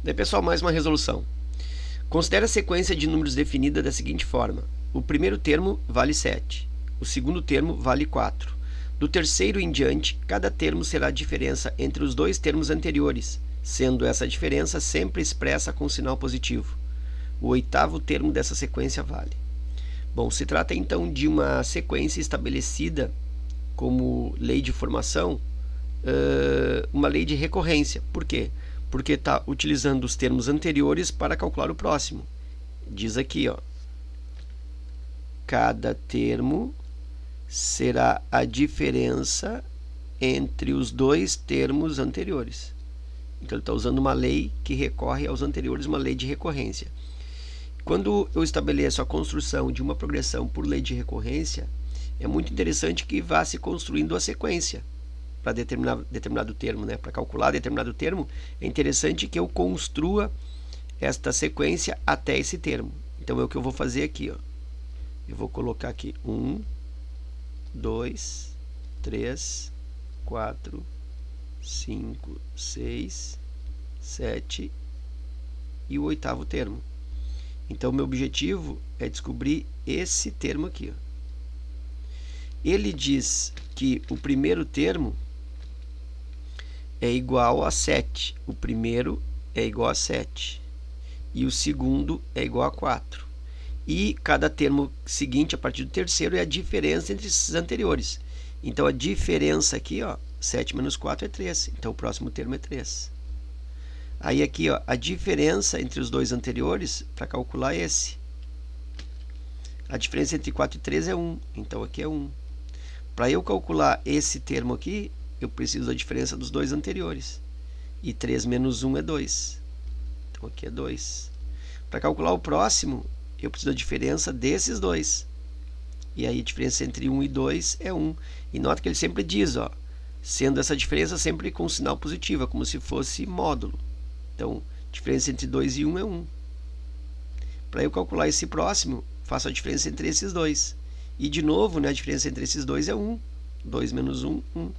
Daí, pessoal, mais uma resolução. Considere a sequência de números definida da seguinte forma. O primeiro termo vale 7. O segundo termo vale 4. Do terceiro em diante, cada termo será a diferença entre os dois termos anteriores, sendo essa diferença sempre expressa com sinal positivo. O oitavo termo dessa sequência vale. Bom, se trata então de uma sequência estabelecida como lei de formação, uma lei de recorrência. Por quê? Porque está utilizando os termos anteriores para calcular o próximo. Diz aqui, ó, cada termo será a diferença entre os dois termos anteriores. Então ele está usando uma lei que recorre aos anteriores, uma lei de recorrência. Quando eu estabeleço a construção de uma progressão por lei de recorrência, é muito interessante que vá se construindo a sequência para determinado termo, né? Para calcular determinado termo, é interessante que eu construa esta sequência até esse termo. Então é o que eu vou fazer aqui, ó. Eu vou colocar aqui 1, 2, 3, 4, 5, 6, 7 e o oitavo termo. Então, meu objetivo é descobrir esse termo aqui, ó. Ele diz que o primeiro termo é igual a 7. O primeiro é igual a 7. E o segundo é igual a 4. E cada termo seguinte, a partir do terceiro, é a diferença entre esses anteriores. Então, a diferença aqui, ó, 7 menos 4 é 3. Então, o próximo termo é 3. Aí aqui, ó, a diferença entre os dois anteriores, para calcular esse. A diferença entre 4 e 3 é 1. Então, aqui é 1. Para eu calcular esse termo aqui, eu preciso da diferença dos dois anteriores. E 3 menos 1 é 2. Então, aqui é 2. Para calcular o próximo, eu preciso da diferença desses dois. E aí a diferença entre 1 e 2 é 1. E nota que ele sempre diz, ó, sendo essa diferença sempre com sinal positivo, como se fosse módulo. Então, a diferença entre 2 e 1 é 1. Para eu calcular esse próximo, faço a diferença entre esses dois. E, de novo, né, a diferença entre esses dois é 1. 2 menos 1, 1.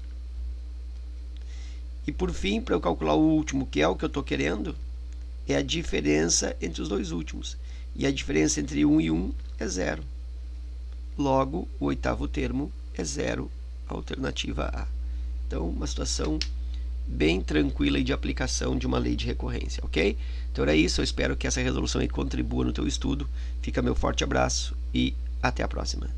E, por fim, para eu calcular o último, que é o que eu estou querendo, é a diferença entre os dois últimos. E a diferença entre 1 e 1 é 0. Logo, o oitavo termo é 0, a alternativa A. Então, uma situação bem tranquila e de aplicação de uma lei de recorrência, ok? Então era isso, eu espero que essa resolução aí contribua no teu estudo. Fica meu forte abraço e até a próxima.